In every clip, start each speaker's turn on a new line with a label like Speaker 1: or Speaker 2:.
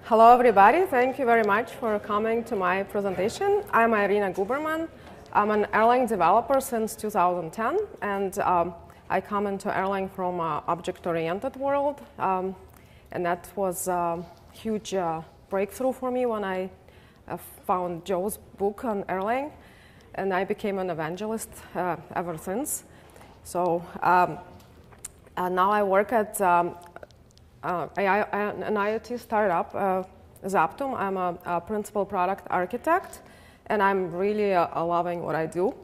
Speaker 1: Hello, everybody. Thank you very much for coming to my presentation. I'm Irina Guberman. I'm an Erlang developer since 2010, and I come into Erlang from an object-oriented world. And that was a huge breakthrough for me when I found Joe's book on Erlang, and I became an evangelist ever since. So now I work at an IoT startup, Zaptum. I'm a principal product architect, and I'm really loving what I do.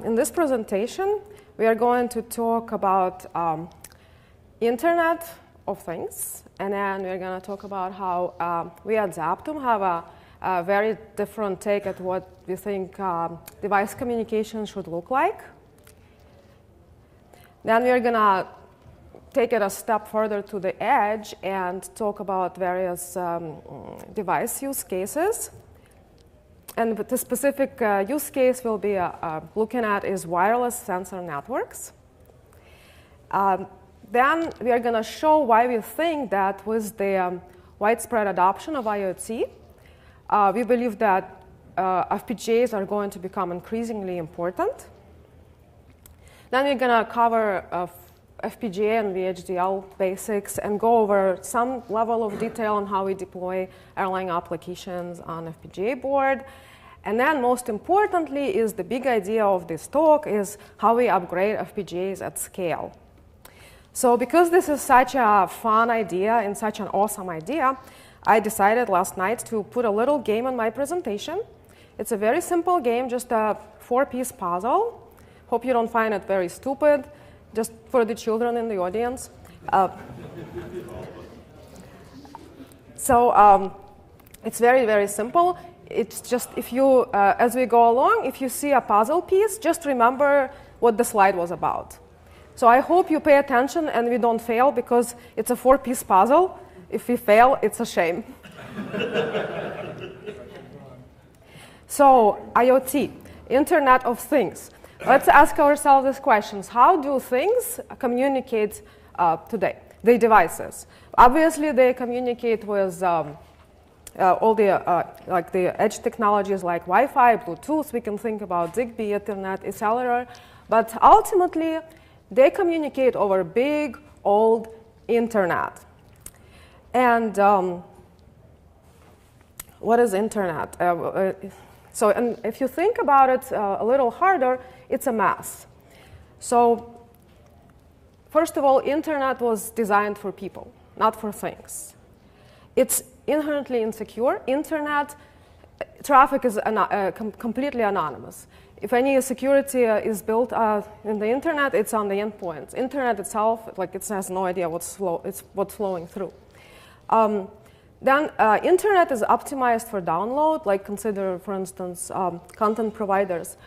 Speaker 1: In this presentation, we are going to talk about Internet of Things, and then we're going to talk about how we at Zaptum have a very different take at what we think device communication should look like. Then we're going to take it a step further to the edge and talk about various device use cases. And the specific use case we'll be looking at is wireless sensor networks. Then we are going to show why we think that with the widespread adoption of IoT, we believe that FPGAs are going to become increasingly important. Then we're going to cover FPGA and VHDL basics and go over some level of detail on how we deploy Erlang applications on FPGA board. And then most importantly is the big idea of this talk is how we upgrade FPGAs at scale. So because this is such a fun idea and such an awesome idea, I decided last night to put a little game in my presentation. It's a very simple game, just a 4-piece puzzle. Hope you don't find it very stupid. Just for the children in the audience. It's very, very simple. It's just if you, as we go along, if you see a puzzle piece, just remember what the slide was about. So I hope you pay attention and we don't fail because it's a 4-piece puzzle. If we fail, it's a shame. So IoT, Internet of Things. Let's ask ourselves these questions. How do things communicate today, the devices? Obviously, they communicate with all the like the edge technologies like Wi-Fi, Bluetooth. We can think about Zigbee, Ethernet, etc. But ultimately, they communicate over big, old Internet. And what is Internet? And if you think about it a little harder, it's a mess. So first of all, Internet was designed for people, not for things. It's inherently insecure. Internet traffic is completely anonymous. If any security is built in the Internet, it's on the endpoints. Internet itself, like it has no idea what's flowing through. Then Internet is optimized for download, like consider, for instance, content providers.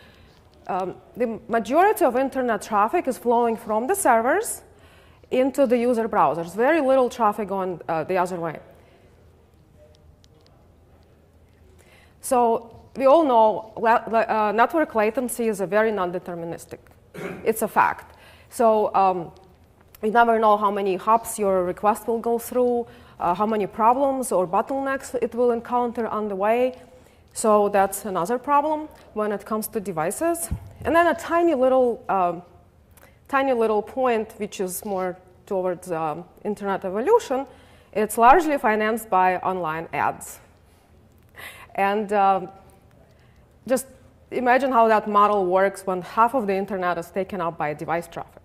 Speaker 1: The majority of Internet traffic is flowing from the servers into the user browsers. Very little traffic going the other way. So we all know network latency is a very non-deterministic. It's a fact. So you never know how many hops your request will go through, how many problems or bottlenecks it will encounter on the way. So that's another problem when it comes to devices. And then a tiny little point, which is more towards Internet evolution. It's largely financed by online ads. And just imagine how that model works when half of the Internet is taken up by device traffic.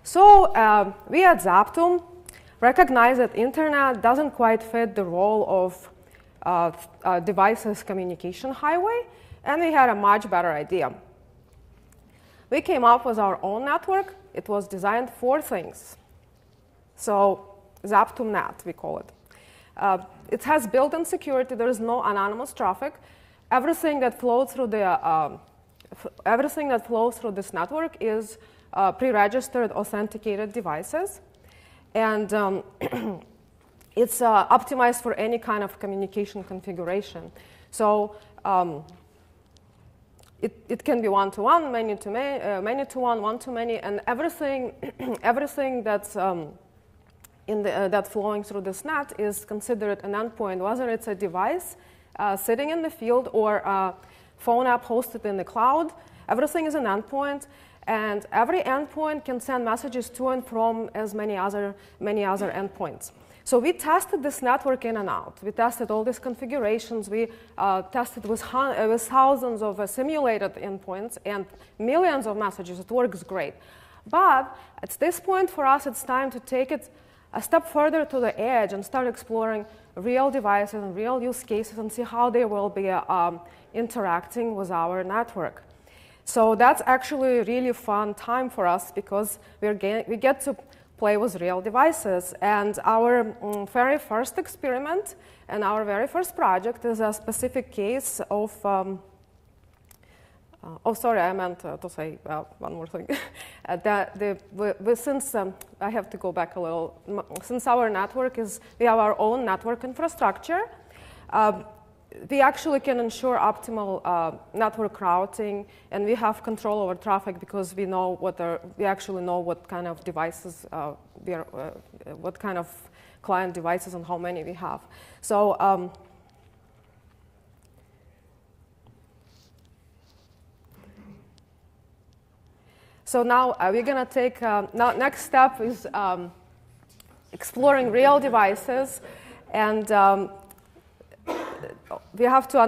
Speaker 1: So we at Zaptum recognize that Internet doesn't quite fit the role of devices communication highway, and we had a much better idea. We came up with our own network. It was designed for things. So ZaptumNet, we call it. It has built-in security. There is no anonymous traffic. Everything that flows through this network is pre-registered, authenticated devices, and it's optimized for any kind of communication configuration. So it can be one-to-one, many-to-one, one-to-many, and everything that's that flowing through this net is considered an endpoint, whether it's a device sitting in the field or a phone app hosted in the cloud. Everything is an endpoint, and every endpoint can send messages to and from as many other endpoints. So we tested this network in and out. We tested all these configurations. We tested with thousands of simulated endpoints and millions of messages. It works great. But at this point for us, it's time to take it a step further to the edge and start exploring real devices and real use cases and see how they will be interacting with our network. So that's actually a really fun time for us because we get to play with real devices. And our very first experiment and our very first project is a specific case of oh, sorry, I meant to say one more thing. Since I have to go back a little, since our network we have our own network infrastructure, we actually can ensure optimal network routing, and we have control over traffic because we know we actually know what kind of devices what kind of client devices and how many we have. So. So now we're going to take, next step is exploring real devices, and we have to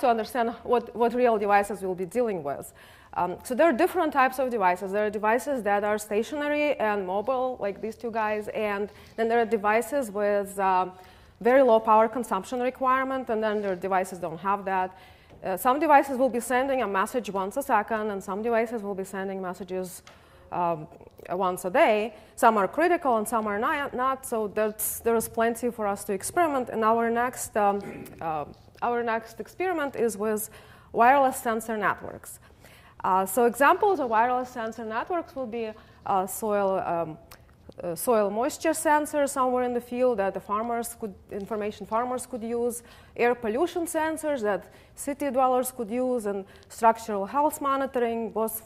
Speaker 1: understand what real devices we'll be dealing with. So there are different types of devices. There are devices that are stationary and mobile, like these two guys, and then there are devices with very low power consumption requirement, and then there are devices that don't have that. Some devices will be sending a message once a second, and some devices will be sending messages once a day. Some are critical and some are not, so there's plenty for us to experiment. And our next experiment is with wireless sensor networks. So examples of wireless sensor networks will be soil moisture sensors somewhere in the field that information farmers could use, air pollution sensors that city dwellers could use, and structural health monitoring, both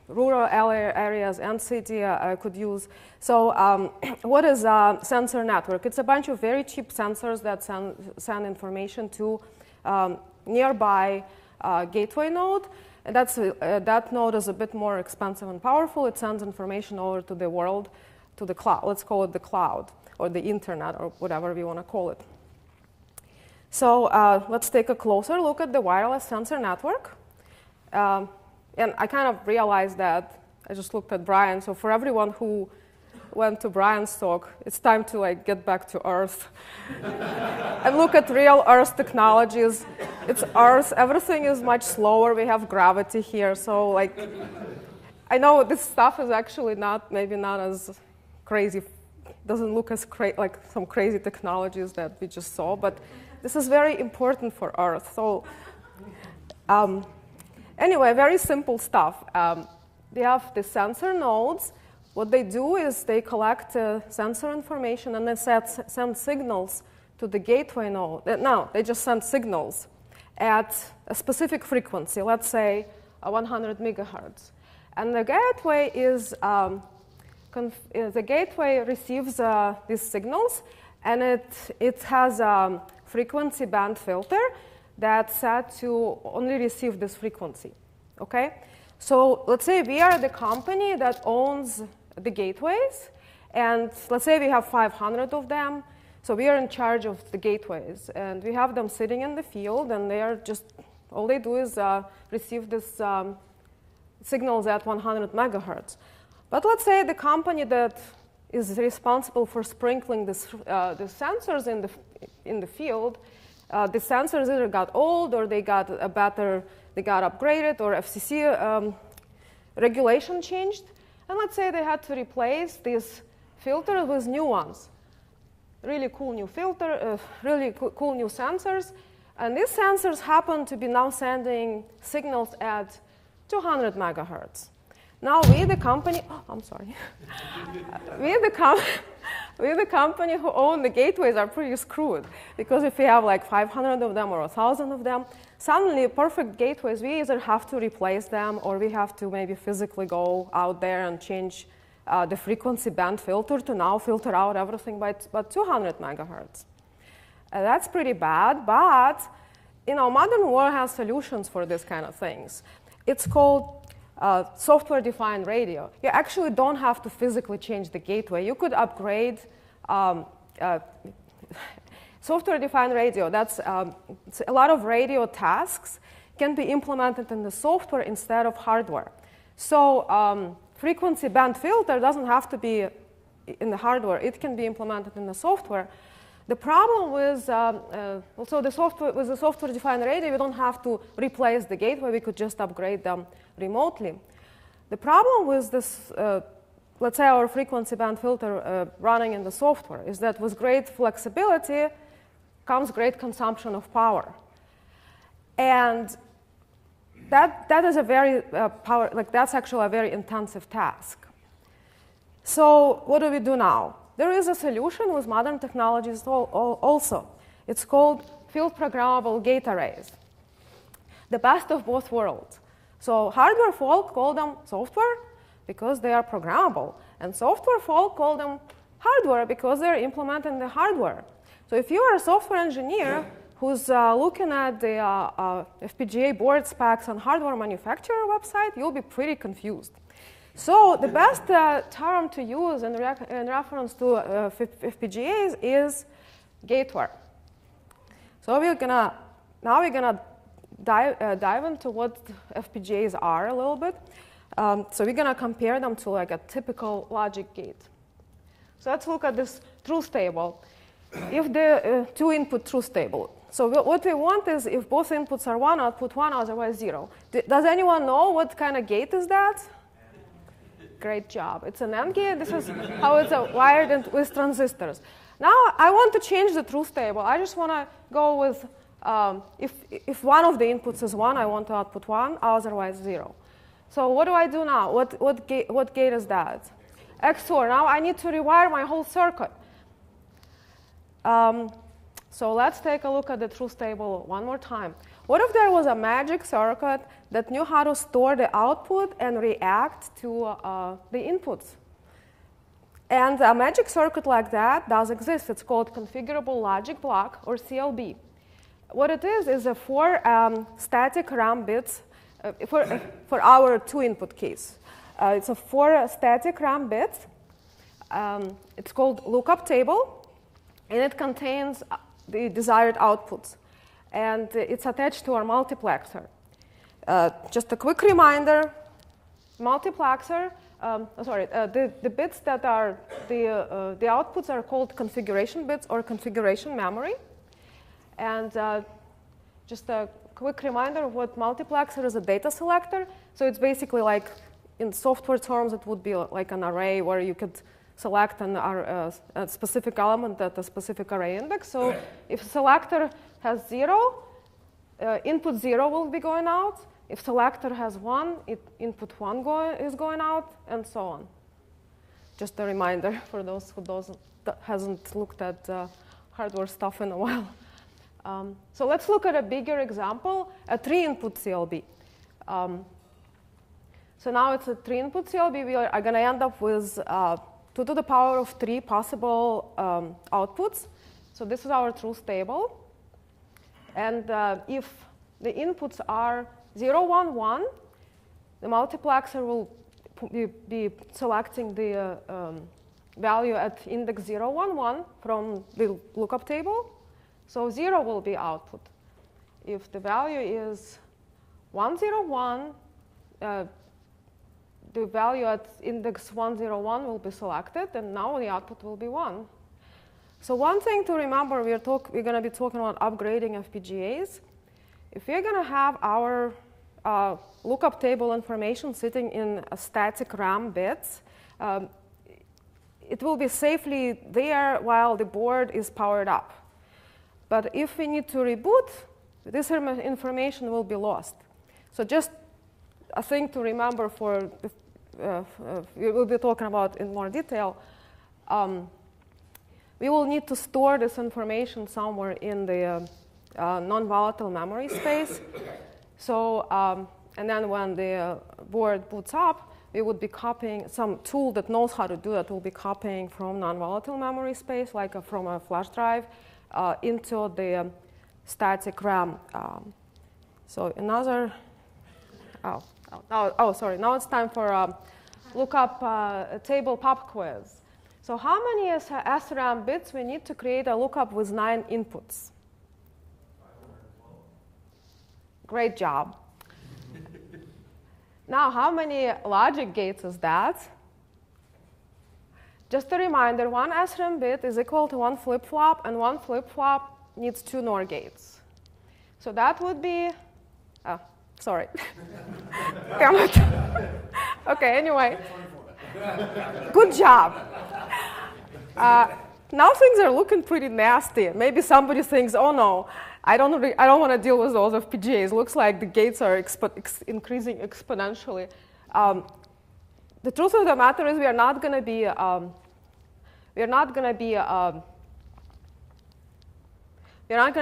Speaker 1: rural areas and city could use. So what is a sensor network? It's a bunch of very cheap sensors that send information to nearby gateway node. And that node is a bit more expensive and powerful. It sends information over to the world, to the cloud. Let's call it the cloud or the internet or whatever we want to call it. So let's take a closer look at the wireless sensor network. And I kind of realized that I just looked at Brian. So for everyone who went to Brian's talk, it's time to get back to Earth and look at real Earth technologies. It's Earth. Everything is much slower. We have gravity here. So I know this stuff is actually maybe not as crazy. Doesn't look as like some crazy technologies that we just saw, but this is very important for Earth. So anyway, very simple stuff. They have the sensor nodes. What they do is they collect sensor information and then send signals to the gateway node. No, they just send signals at a specific frequency, let's say 100 megahertz. And the gateway the gateway receives these signals, and it has a frequency band filter that's set to only receive this frequency. Okay? So let's say we are the company that owns the gateways, and let's say we have 500 of them. So we are in charge of the gateways, and we have them sitting in the field, and all they do is receive this signals at 100 megahertz. But let's say the company that is responsible for sprinkling the sensors in the field, the sensors either got old or they got upgraded, or FCC regulation changed. And let's say they had to replace these filters with new ones. Really cool new filter, really cool new sensors. And these sensors happen to be now sending signals at 200 megahertz. Now we, the company, we, the company who own the gateways are pretty screwed. Because if we have 500 of them or 1,000 of them, suddenly perfect gateways, we either have to replace them or we have to maybe physically go out there and change the frequency band filter to now filter out everything by 200 megahertz. That's pretty bad, but modern world has solutions for this kind of things. It's called software-defined radio. You actually don't have to physically change the gateway. You could upgrade software-defined radio. That's a lot of radio tasks can be implemented in the software instead of hardware. So frequency band filter doesn't have to be in the hardware. It can be implemented in the software. The problem with with the software-defined radio, we don't have to replace the gateway. We could just upgrade them remotely. The problem with this, let's say our frequency band filter running in the software, is that with great flexibility comes great consumption of power. And that is a very that's actually a very intensive task. So what do we do now? There is a solution with modern technologies also. It's called field programmable gate arrays. The best of both worlds. So hardware folk call them software because they are programmable, and software folk call them hardware because they're implementing the hardware. So if you are a software engineer who's looking at the FPGA board specs on hardware manufacturer website, you'll be pretty confused. So the best term to use in reference to FPGAs is gateware. So we're gonna dive into what FPGAs are a little bit. So we're gonna compare them to like a typical logic gate. So let's look at this truth table. If the two-input truth table. So what we want is if both inputs are 1, output 1, otherwise 0. Does anyone know what kind of gate is that? Great job. It's an AND gate. This is how it's wired with transistors. Now I want to change the truth table. I just want to go with, if one of the inputs is 1, I want to output 1, otherwise 0. So what do I do now? What gate is that? XOR. Now I need to rewire my whole circuit. So let's take a look at the truth table one more time. What if there was a magic circuit that knew how to store the output and react to the inputs? And a magic circuit like that does exist. It's called configurable logic block, or CLB. What it is a 4 static RAM bits for our two-input case. It's a 4 static RAM bits. It's called lookup table, and it contains the desired outputs. And it's attached to our multiplexer. Just a quick reminder, multiplexer, the bits that are, the outputs are called configuration bits or configuration memory. And just a quick reminder of what multiplexer is: a data selector. So it's basically like, in software terms, it would be like an array where you could select a specific element at a specific array index. So if selector has 0, input 0 will be going out. If selector has 1, input 1 is going out, and so on. Just a reminder for those who hasn't looked at hardware stuff in a while. So let's look at a bigger example, a 3-input CLB. So now it's a 3-input CLB. We are going to end up with 2 to the power of 3 possible outputs. So this is our truth table. And if the inputs are 0, 1, 1, the multiplexer will be selecting the value at index 0, 1, 1 from the lookup table. So 0 will be output. If the value is 1, 0, 1, the value at index 101 will be selected, and now the output will be 1. So one thing to remember, we're going to be talking about upgrading FPGAs. If we're going to have our lookup table information sitting in a static RAM bits, it will be safely there while the board is powered up. But if we need to reboot, this information will be lost. So just a thing to remember for, we will be talking about in more detail, we will need to store this information somewhere in the non-volatile memory space. So, and then when the board boots up, we would be copying some tool that knows how to do that. Will be copying from non-volatile memory space, like from a flash drive, into the static RAM. So another. Sorry. Now it's time for lookup table pop quiz. So how many SRAM bits we need to create a lookup with 9 inputs? Great job. Now, how many logic gates is that? Just a reminder, 1 SRAM bit is equal to 1 flip-flop, and 1 flip-flop needs 2 NOR gates. So that would be, sorry. Damn it. Okay, anyway. Good job. Now things are looking pretty nasty. Maybe somebody thinks, oh no, I don't want to deal with those FPGAs. Looks like the gates are increasing exponentially. The truth of the matter is we are not going to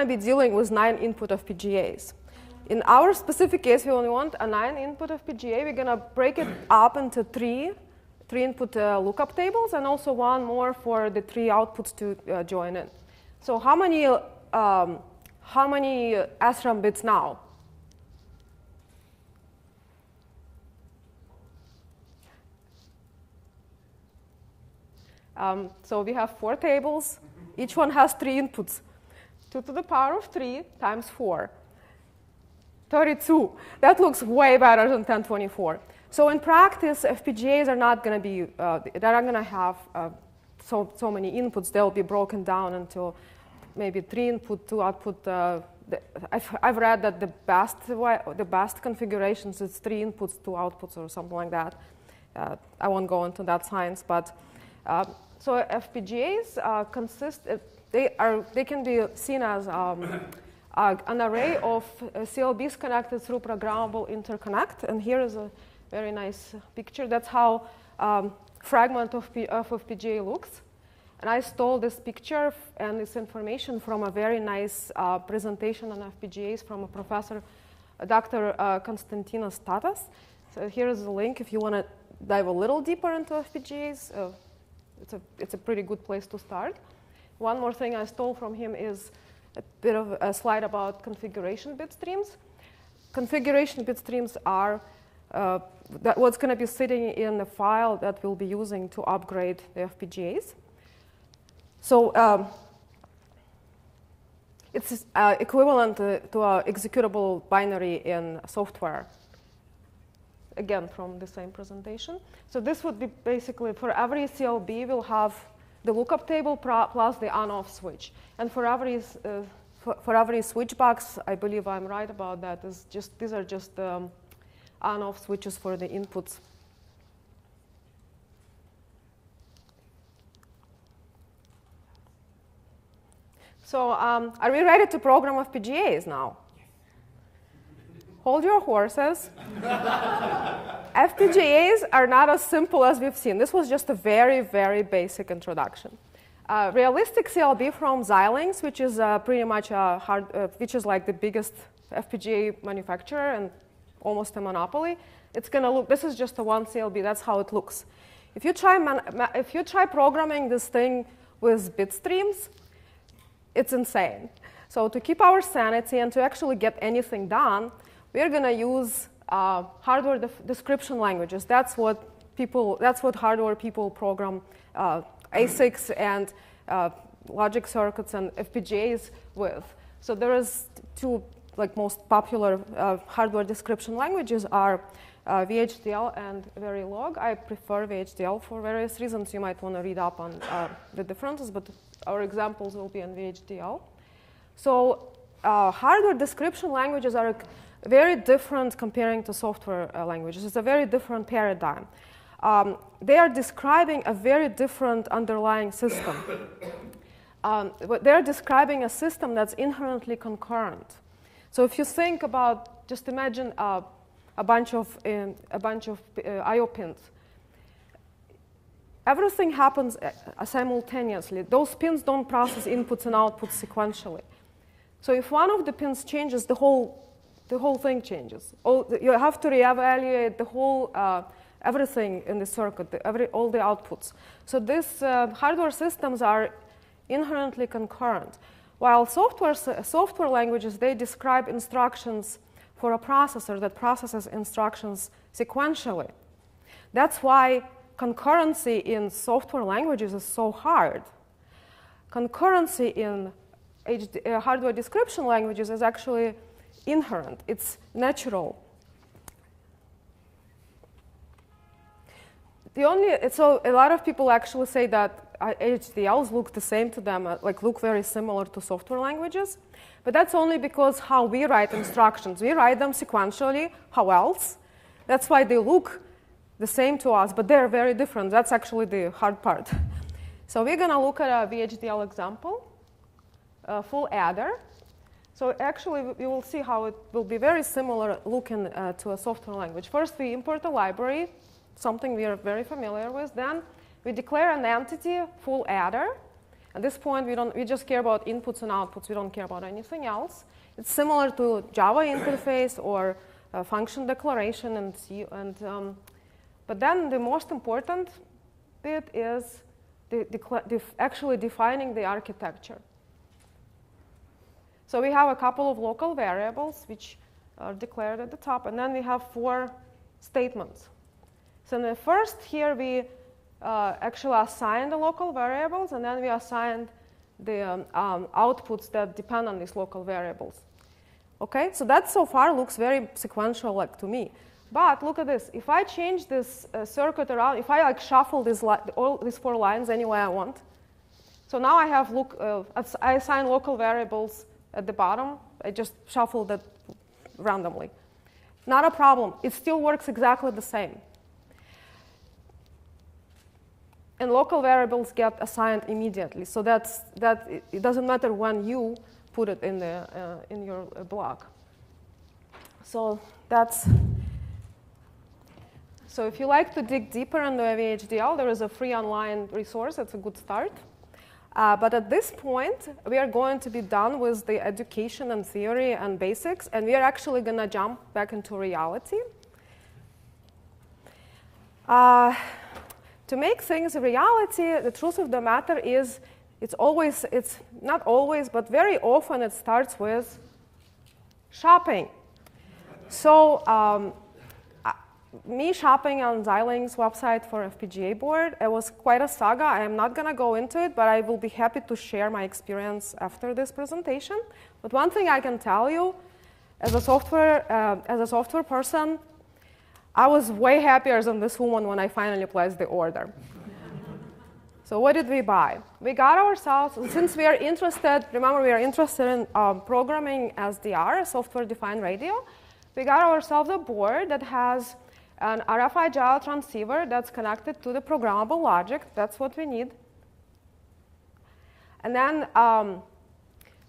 Speaker 1: be dealing with 9 input FPGAs. In our specific case, we only want a 9 input FPGA. We're going to break it up into 3 input lookup tables, and also 1 more for the 3 outputs to join in. So how many SRAM bits now? So we have 4 tables. Each one has 3 inputs. 2 to the power of 3 times 4. 32. That looks way better than 1024. So in practice, FPGAs are not going to be, they're not going to have so many inputs. They'll be broken down into maybe 3 input, 2 output. I've read that the best configurations is 3 inputs, 2 outputs, or something like that. I won't go into that science, but so FPGAs they can be seen as an array of CLBs connected through programmable interconnect, and here is a very nice picture. That's how fragment of FPGA looks. And I stole this picture and this information from a very nice presentation on FPGAs from a professor, Dr. Konstantinos Tatas. So here is a link if you want to dive a little deeper into FPGAs. It's a pretty good place to start. One more thing I stole from him is a bit of a slide about configuration bit streams. Configuration bit streams are what's going to be sitting in the file that we'll be using to upgrade the FPGAs. So it's equivalent to an executable binary in software, again, from the same presentation. So this would be basically for every CLB, we'll have the lookup table plus the on-off switch. And for every switch box, I believe I'm right about that, these are just on-off switches for the inputs. So are we ready to program FPGAs now? Hold your horses. FPGAs are not as simple as we've seen. This was just a very, very basic introduction. Realistic CLB from Xilinx, which is pretty much which is like the biggest FPGA manufacturer and almost a monopoly. It's going to look. This is just a 1 CLB. That's how it looks. If you try programming this thing with bit streams, it's insane. So to keep our sanity and to actually get anything done, we're going to use hardware description languages. That's what hardware people program ASICs and logic circuits and FPGAs with. So there is 2 most popular hardware description languages are VHDL and Verilog. I prefer VHDL for various reasons. You might want to read up on the differences, but our examples will be in VHDL. So hardware description languages are very different comparing to software languages. It's a very different paradigm. They are describing a very different underlying system. They're describing a system that's inherently concurrent. So if you think about, just imagine a bunch of I/O pins. Everything happens simultaneously. Those pins don't process inputs and outputs sequentially. So if one of the pins changes, the whole thing changes. You have to reevaluate the whole everything in the circuit, all the outputs. So these hardware systems are inherently concurrent. While software languages, they describe instructions for a processor that processes instructions sequentially. That's why concurrency in software languages is so hard. Concurrency in hardware description languages is actually inherent. It's natural. So a lot of people actually say that VHDLs look the same to them, look very similar to software languages. But that's only because how we write instructions. We write them sequentially. How else? That's why they look the same to us, but they're very different. That's actually the hard part. So we're going to look at a VHDL example, a full adder. So actually, you will see how it will be very similar looking to a software language. First, we import a library, something we are very familiar with. Then we declare an entity, full adder. At this point, we just care about inputs and outputs. We don't care about anything else. It's similar to Java interface or function declaration and C. But then the most important bit is actually defining the architecture. So we have a couple of local variables which are declared at the top, and then we have 4 statements. So in the first here, we actually assign the local variables, and then we assign the outputs that depend on these local variables. Okay, so that so far looks very sequential to me. But look at this. If I change this circuit around, if I shuffle all these 4 lines any way I want, so now I have I assign local variables at the bottom. I just shuffle that randomly. Not a problem. It still works exactly the same. And local variables get assigned immediately. So it doesn't matter when you put it in your block. So So if you like to dig deeper into VHDL, there is a free online resource. That's a good start. But at this point, we are going to be done with the education and theory and basics, and we are actually going to jump back into reality. To make things a reality, the truth of the matter is it's not always, but very often it starts with shopping. So me shopping on Xilinx website for FPGA board, it was quite a saga. I am not going to go into it, but I will be happy to share my experience after this presentation. But one thing I can tell you, as a software person, I was way happier than this woman when I finally placed the order. So what did we buy? We got ourselves, since we are interested, remember we are interested in programming SDR, software-defined radio, we got ourselves a board that has an RFID transceiver that's connected to the programmable logic. That's what we need. And then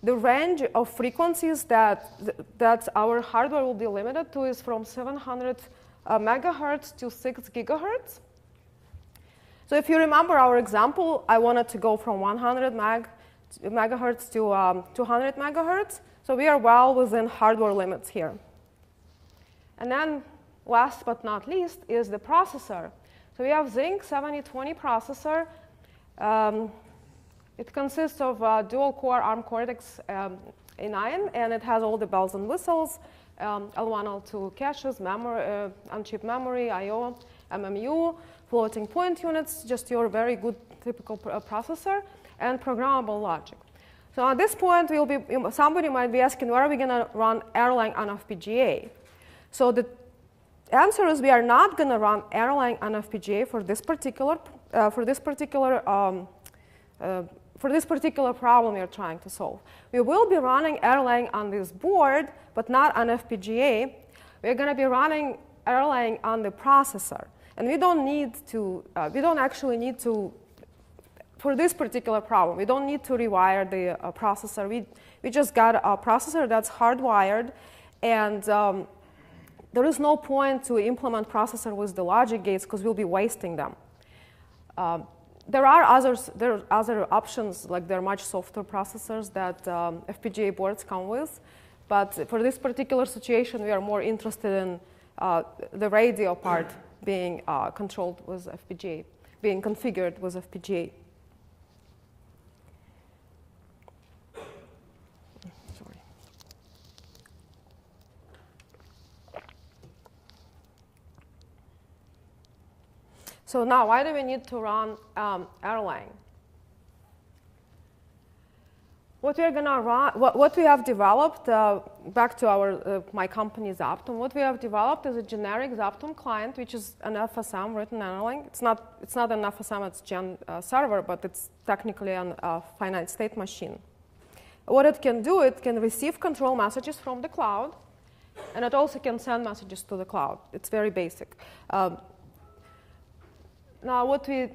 Speaker 1: the range of frequencies that our hardware will be limited to is from 700 megahertz to 6 gigahertz. So if you remember our example, I wanted to go from 100 megahertz to 200 megahertz. So we are well within hardware limits here. And then last but not least is the processor. So we have Zinc 7020 processor. It consists of dual-core ARM Cortex A9, and it has all the bells and whistles, L1, L2 caches, memory, on-chip memory, I/O, MMU, floating point units, just your very good typical processor, and programmable logic. So at this point, somebody might be asking, where are we going to run Erlang on FPGA? So the answer is we are not going to run Erlang on FPGA for this particular problem we are trying to solve. We will be running Erlang on this board, but not on FPGA. We're going to be running Erlang on the processor. And we don't actually need to, for this particular problem, we don't need to rewire the processor. We just got a processor that's hardwired, and there is no point to implement processor with the logic gates because we'll be wasting them. There are other options, like there are much softer processors that FPGA boards come with. But for this particular situation, we are more interested in the radio part being controlled with FPGA, being configured with FPGA. Sorry. So now, why do we need to run Erlang? What we're going to run, what we have developed, back to our my company Zaptom, what we have developed is a generic Zaptom client, which is an FSM written in Erlang. It's not an FSM, it's Gen server, but it's technically a finite state machine. What it can do, it can receive control messages from the cloud, and it also can send messages to the cloud. It's very basic. Now, what we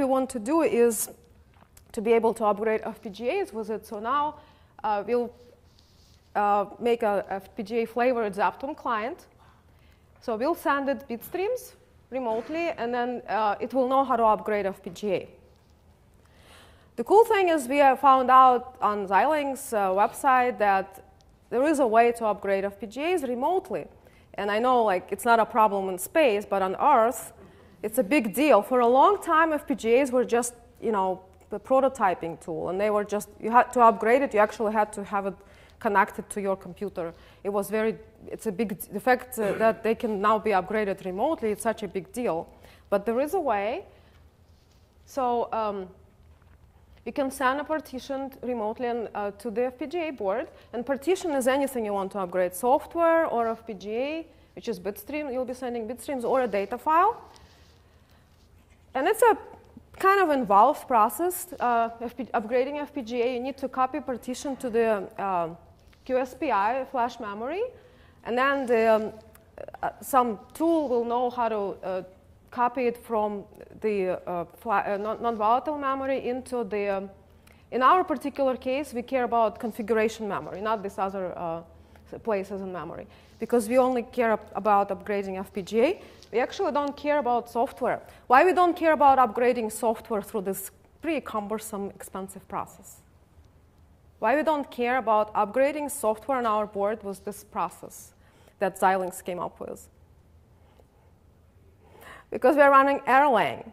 Speaker 1: want to do is to be able to upgrade FPGAs with it. So now we'll make a FPGA flavored Zaptom client. So we'll send it bitstreams remotely, and then it will know how to upgrade FPGA. The cool thing is we have found out on Xilinx website that there is a way to upgrade FPGAs remotely. And I know it's not a problem in space, but on Earth, it's a big deal. For a long time, FPGAs were just, the prototyping tool, and they were just, you had to upgrade it, you actually had to have it connected to your computer. It's a big, the fact that they can now be upgraded remotely, it's such a big deal. But there is a way. So you can send a partition remotely to the FPGA board, and partition is anything you want to upgrade, software or FPGA, which is Bitstream, you'll be sending bitstreams, or a data file. And it's a kind of involved process, upgrading FPGA. You need to copy partition to the QSPI flash memory, and then some tool will know how to copy it from the non-volatile memory into the, in our particular case, we care about configuration memory, not this other places in memory, because we only care about upgrading FPGA. We actually don't care about software. Why we don't care about upgrading software through this pretty cumbersome, expensive process? Why we don't care about upgrading software on our board with this process that Xilinx came up with? Because we're running Erlang.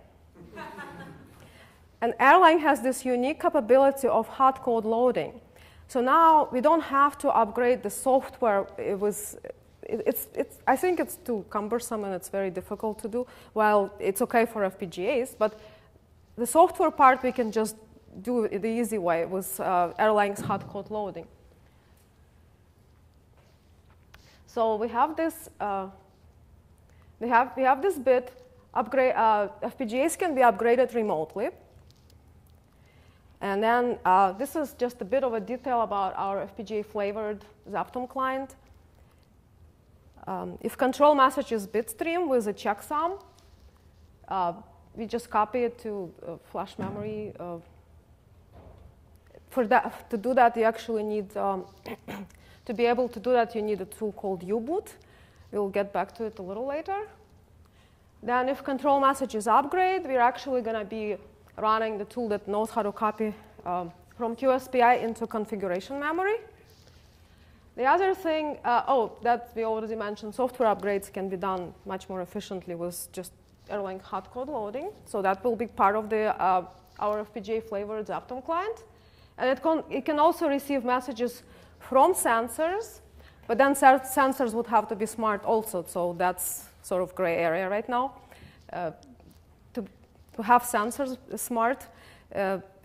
Speaker 1: And Erlang has this unique capability of hard code loading. So now we don't have to upgrade the software. I think it's too cumbersome and it's very difficult to do. Well, it's okay for FPGAs, but the software part we can just do it the easy way with Erlang's hard code loading. So we have this. We have this bit. FPGAs can be upgraded remotely. And then this is just a bit of a detail about our FPGA flavored Zaptom client. If control message is bitstream with a checksum, we just copy it to flash memory. To do that, you actually need, to be able to do that, you need a tool called U-boot. We'll get back to it a little later. Then if control message is upgrade, we're actually going to be running the tool that knows how to copy from QSPI into configuration memory. The other thing, that we already mentioned, software upgrades can be done much more efficiently with just Erlang hard code loading. So that will be part of the our FPGA flavored Zaptom client. And it can also receive messages from sensors, but then sensors would have to be smart also. So that's sort of gray area right now. To have sensors smart,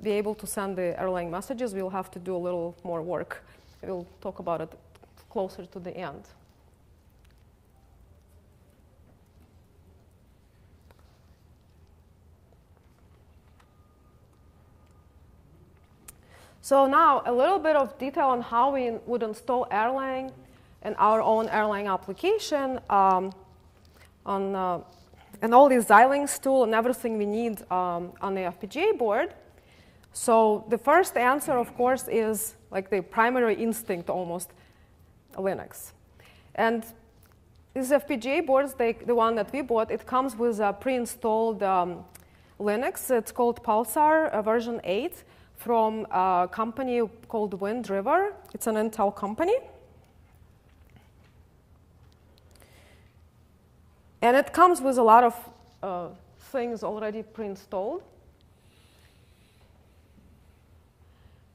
Speaker 1: be able to send the Erlang messages, we'll have to do a little more work. We'll talk about it closer to the end. So now a little bit of detail on how we would install Erlang and our own Erlang application and all these Xilinx tool and everything we need on the FPGA board. So the first answer, of course, is like the primary instinct almost, Linux. And these FPGA boards, the one that we bought, it comes with a pre-installed Linux. It's called Pulsar version 8 from a company called Wind River. It's an Intel company. And it comes with a lot of things already pre-installed.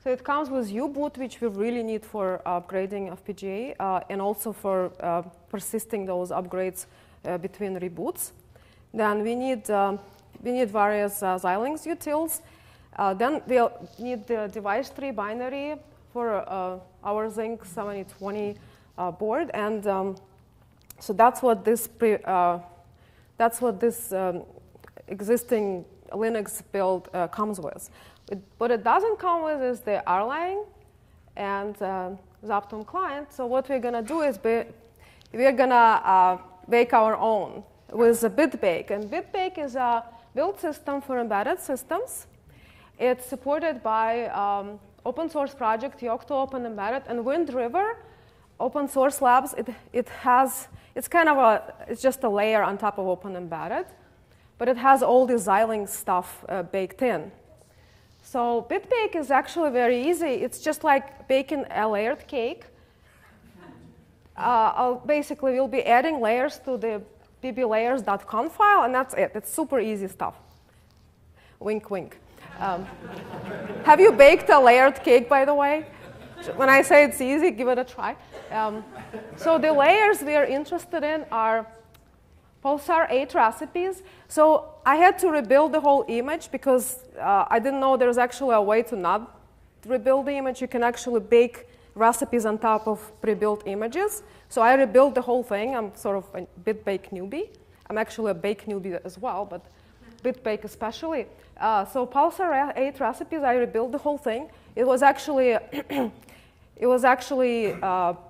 Speaker 1: So it comes with U-boot, which we really need for upgrading FPGA and also for persisting those upgrades between reboots. Then we need various Xilinx utils. Then we'll need the device tree binary for our Zinc 7020 board, and so that's what this existing Linux build comes with. What it doesn't come with is the Erlang and Zaptum client. So what we're going to do is we're going to bake our own with a Bitbake. And Bitbake is a build system for embedded systems. It's supported by open source project Yocto Open Embedded and Wind River Open Source Labs. It's just a layer on top of Open Embedded, but it has all the Xilinx stuff baked in. So Bitbake is actually very easy. It's just like baking a layered cake. Basically, we'll be adding layers to the bblayers.conf file, and that's it. It's super easy stuff. Wink, wink. Have you baked a layered cake, by the way? When I say it's easy, give it a try. So the layers we are interested in are Pulsar 8 recipes. So I had to rebuild the whole image because I didn't know there's actually a way to not rebuild the image. You can actually bake recipes on top of pre-built images. So I rebuilt the whole thing. I'm sort of a Bitbake newbie. I'm actually a Bake newbie as well, but Bitbake especially. So Pulsar 8 recipes, I rebuilt the whole thing. It was actually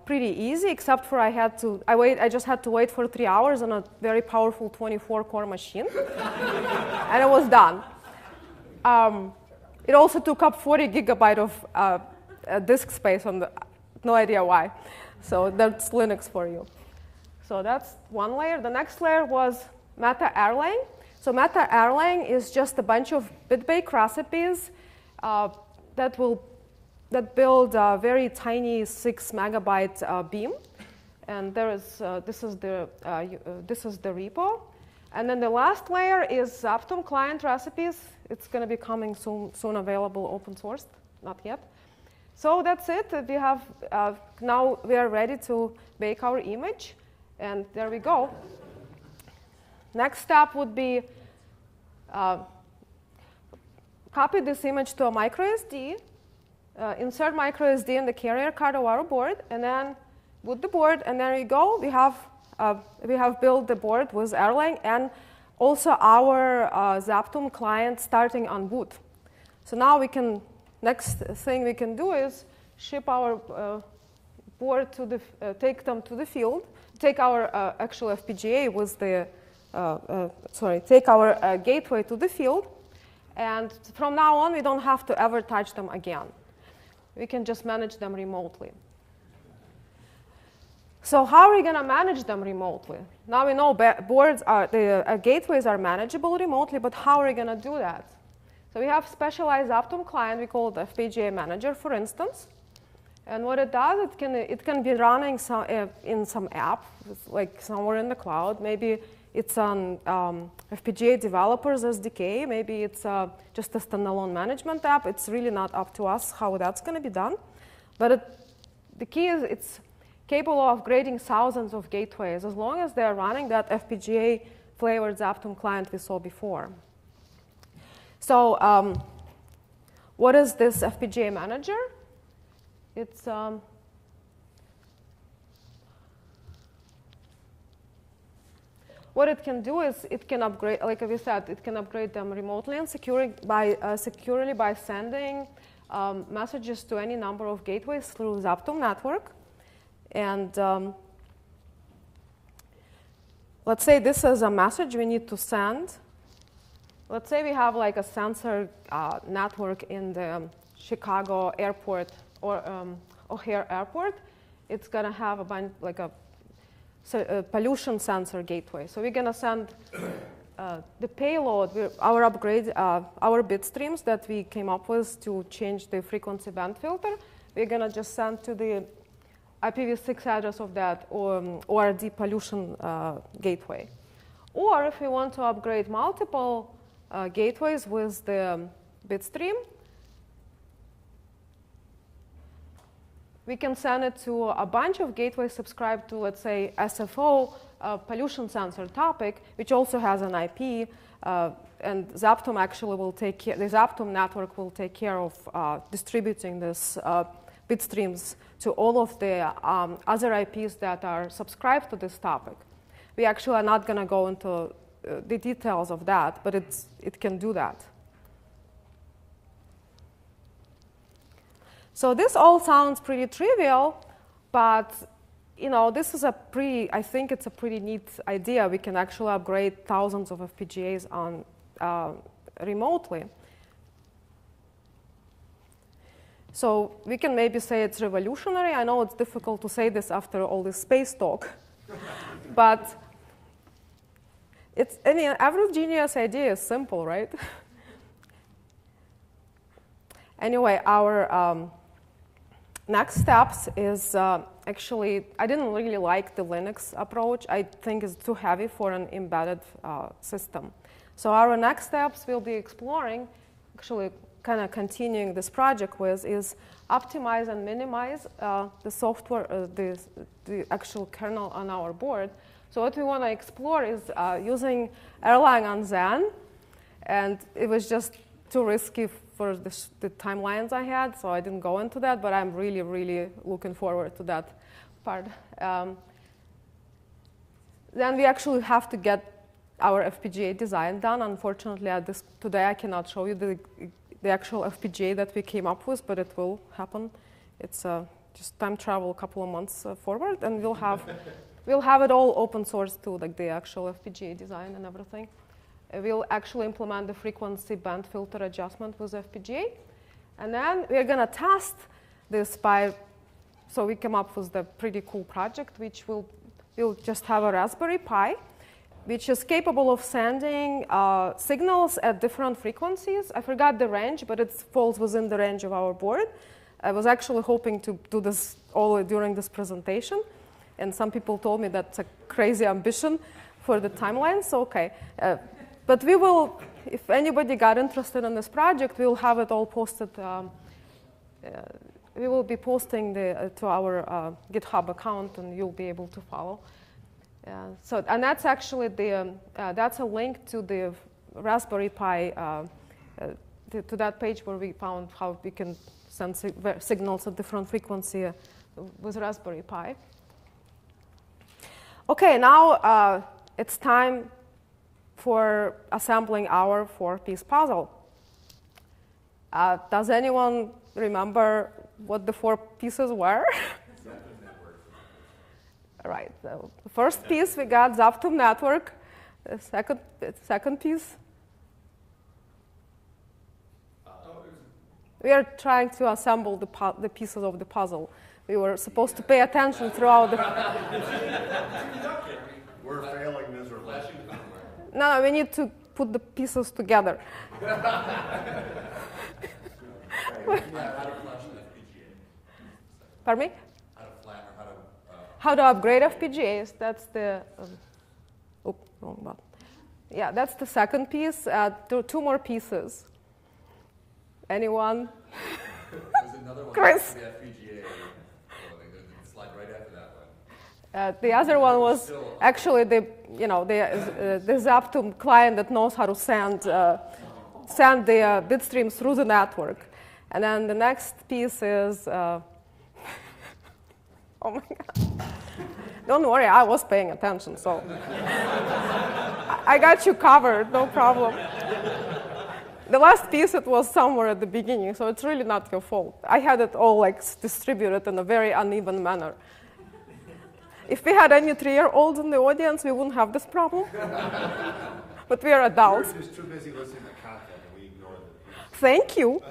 Speaker 1: pretty easy, except for I just had to wait for 3 hours on a very powerful 24-core machine, and it was done. It also took up 40 gigabyte of disk space no idea why. So that's Linux for you. So that's one layer. The next layer was Meta Erlang. So Meta Erlang is just a bunch of Bitbake recipes that build a very tiny 6 megabyte beam, and this is the repo. And then the last layer is Zaptum client recipes. It's going to be coming soon available open source, not yet. So that's it. We have now we are ready to bake our image, and there we go. Next step would be copy this image to a microSD. Insert microSD in the carrier card of our board, and then boot the board, and there we go. We have built the board with Erlang and also our Zaptum client starting on boot. So now next thing we can do is ship our board to take them to the field. Take our actual FPGA with the take our gateway to the field, and from now on we don't have to ever touch them again. We can just manage them remotely. So how are we going to manage them remotely? Now we know gateways are manageable remotely, but how are we going to do that? So we have specialized Zaptum client. We call it FPGA Manager, for instance. And what it does, it can be running in some app, like somewhere in the cloud. Maybe it's on FPGA developers SDK. Maybe it's just a standalone management app. It's really not up to us how that's going to be done. But the key is it's capable of upgrading thousands of gateways as long as they're running that FPGA-flavored Zaptum client we saw before. So what is this FPGA Manager? It's what it can do is it can upgrade, like we said, it can upgrade them remotely and securely by sending messages to any number of gateways through Zaptum network. And let's say this is a message we need to send. Let's say we have like a sensor network in the Chicago airport or O'Hare airport. It's going to have a bunch, like a pollution sensor gateway. So we're going to send the payload, our bitstreams that we came up with to change the frequency band filter. We're going to just send to the IPv6 address of that ORD pollution gateway. Or if we want to upgrade multiple gateways with the Bitstream, we can send it to a bunch of gateways subscribed to, let's say, SFO, pollution sensor topic, which also has an IP, and Zaptom actually will take care, the Zaptom network will take care of distributing this bitstreams to all of the other IPs that are subscribed to this topic. We actually are not going to go into the details of that, but it can do that. So this all sounds pretty trivial, but this is I think it's a pretty neat idea. We can actually upgrade thousands of FPGAs on remotely. So we can maybe say it's revolutionary. I know it's difficult to say this after all this space talk, but every genius idea is simple, right? Anyway, our next steps is actually, I didn't really like the Linux approach. I think it's too heavy for an embedded system. So our next steps we'll be exploring, actually kind of continuing this project with, is optimize and minimize the software, the actual kernel on our board. So what we want to explore is using Erlang and Zen, and it was just too risky for the timelines I had, so I didn't go into that, but I'm really, really looking forward to that part. Then we actually have to get our FPGA design done. Unfortunately, today I cannot show you the actual FPGA that we came up with, but it will happen. It's just time travel a couple of months forward, and we'll have it all open source too, like the actual FPGA design and everything. We'll actually implement the frequency band filter adjustment with FPGA. And then we're going to test this so we come up with the pretty cool project, which we'll just have a Raspberry Pi, which is capable of sending signals at different frequencies. I forgot the range, but it falls within the range of our board. I was actually hoping to do this all during this presentation, and some people told me that's a crazy ambition for the timeline, so okay. But we will, if anybody got interested in this project, we'll have it all posted. We will be posting to our GitHub account, and you'll be able to follow. And that's actually that's a link to the Raspberry Pi, to that page where we found how we can send signals at different frequency with Raspberry Pi. Okay, now it's time for assembling our 4-piece puzzle. Does anyone remember what the 4 pieces were? Right. So the first piece we got Zaptom network. The second piece. We are trying to assemble the pieces of the puzzle. We were supposed to pay attention throughout the.
Speaker 2: We're failing miserably.
Speaker 1: No, we need to put the pieces together. Pardon me? How to upgrade FPGAs. That's the. Wrong button. Yeah, that's the second piece. Two more pieces. Anyone?
Speaker 3: There's another one.
Speaker 1: Chris.
Speaker 3: The FPGA. Slide right after that one.
Speaker 1: The other one was actually the Zaptom client that knows how to send the bitstreams through the network. And then the next piece is, oh my God. Don't worry, I was paying attention, so I got you covered, no problem. The last piece, it was somewhere at the beginning, so it's really not your fault. I had it all distributed in a very uneven manner. If we had any 3-year-olds in the audience, we wouldn't have this problem. But we are adults.
Speaker 2: We're just too busy listening to content, and we ignore it.
Speaker 1: Thank you.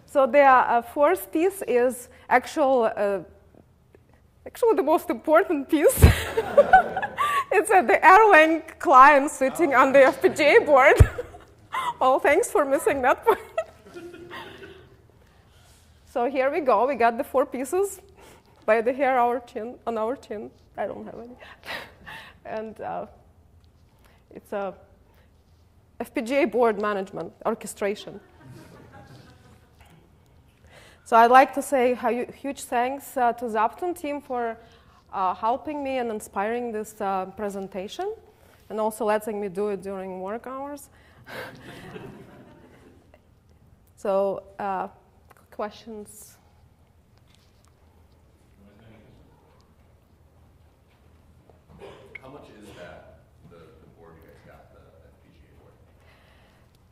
Speaker 1: So the fourth piece is actually the most important piece. It's the Erlang client sitting on the FPGA board. Oh, thanks for missing that part. So here we go. We got the 4 pieces by the hair on our chin. I don't have any. And it's a FPGA board management orchestration. So I'd like to say huge thanks to the Zapton team for helping me and inspiring this presentation, and also letting me do it during work hours. So, questions?
Speaker 3: How much is that, the board you guys got, the FPGA board?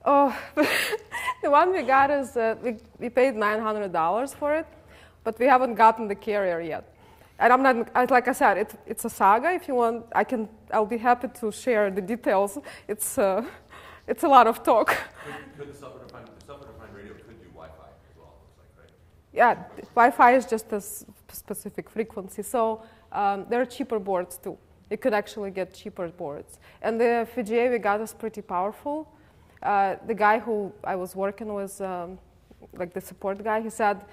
Speaker 1: Oh, the one we got is, we paid $900 for it, but we haven't gotten the carrier yet. And I'm not, like I said, it's a saga. If you want, I'll be happy to share the details. It's a lot of talk.
Speaker 3: Could the software-defined radio could do Wi-Fi as well, it looks like, right?
Speaker 1: Yeah, Wi-Fi is just a specific frequency. So there are cheaper boards too. You could actually get cheaper boards. And the FPGA we got is pretty powerful. The guy who I was working with, like the support guy, he said,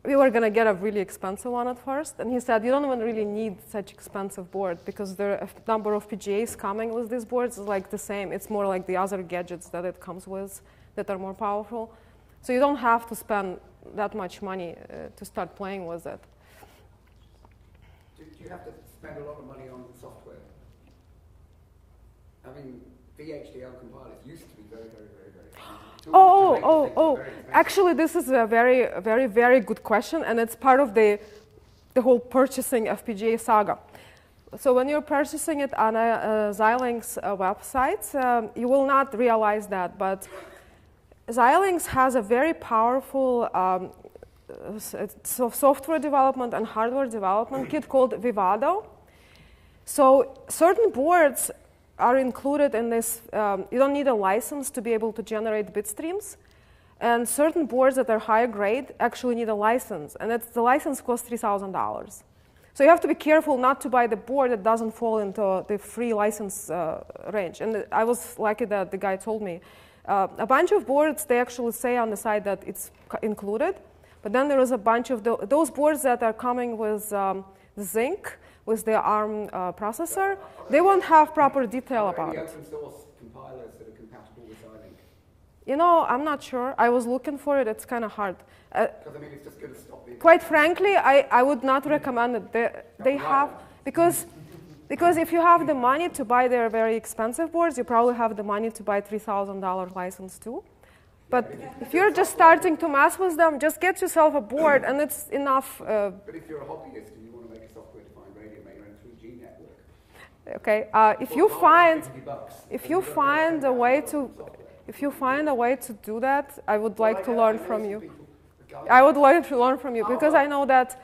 Speaker 1: we were going to get a really expensive one at first. And he said, you don't even really need such expensive board because the number of FPGAs coming with these boards is like the same. It's more like the other gadgets that it comes with that are more powerful. So you don't have to spend that much money to start playing with it.
Speaker 4: Do you have to spend a lot of money on software? I mean, VHDL compilers used to be very, very, very, very expensive.
Speaker 1: Actually, this is a very, very, very good question, and it's part of the whole purchasing FPGA saga. So when you're purchasing it on a Xilinx website, you will not realize that, but Xilinx has a very powerful software development and hardware development kit called Vivado. So certain boards are included in this. You don't need a license to be able to generate bit streams. And certain boards that are higher grade actually need a license. And the license costs $3,000. So you have to be careful not to buy the board that doesn't fall into the free license range. And I was lucky that the guy told me. A bunch of boards, they actually say on the side that it's included. But then there is a bunch of those boards that are coming with Zinc, with the ARM processor, they won't have proper detail about it.
Speaker 4: Are there any open source compilers that are compatible with Xilinx?
Speaker 1: You know, I'm not sure. I was looking for it. It's kind of hard.
Speaker 4: Because I mean, it's just going to stop the...
Speaker 1: Quite frankly, I would not recommend it. They have, because if you have the money to buy their very expensive boards, you probably have the money to buy $3,000 license too. But if you're just starting to mess with them, just get yourself a board, and it's enough.
Speaker 4: But if you're a hobbyist and you want to make a software-defined radio, make your own 3G network.
Speaker 1: Okay, if you find a way to do that, I would like to learn from you. I would like to learn from you because I know that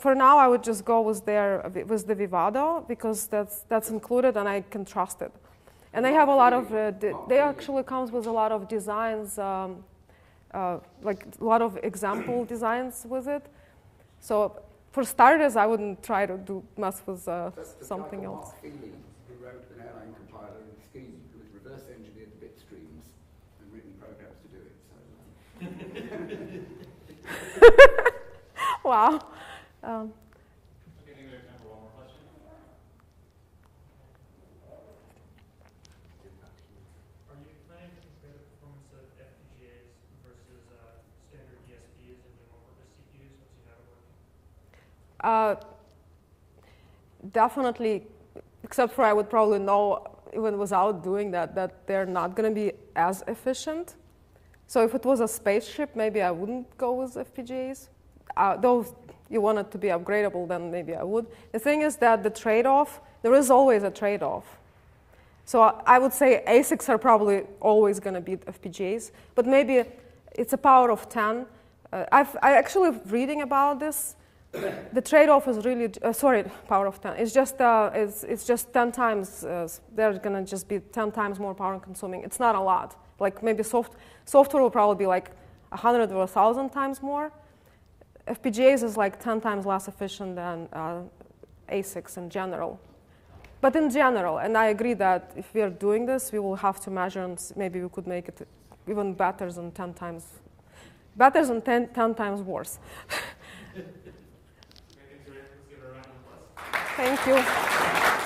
Speaker 1: for now I would just go with the Vivado because that's included and I can trust it. And they have a lot of, they actually comes with a lot of designs, like a lot of example designs with it. So for starters, I wouldn't try to mess with something else.
Speaker 4: Mark Feely, who wrote an Erlang compiler in Scheme, who has reverse engineered the Bitstreams and written programs to do it. So.
Speaker 1: Wow. Definitely, except for I would probably know, even without doing that they're not going to be as efficient. So if it was a spaceship, maybe I wouldn't go with FPGAs. Though you want it to be upgradable, then maybe I would. The thing is that the trade-off, there is always a trade-off. So I would say ASICs are probably always going to beat FPGAs, but maybe it's a power of 10. I actually reading about this. The trade-off is really, power of 10. It's just 10 times, they're going to just be 10 times more power consuming. It's not a lot. Like maybe software will probably be like 100 or 1,000 times more. FPGAs is like 10 times less efficient than ASICs in general. But in general, and I agree that if we are doing this, we will have to measure and maybe we could make it even better than 10 times worse.
Speaker 5: Thank you.
Speaker 1: Thank you.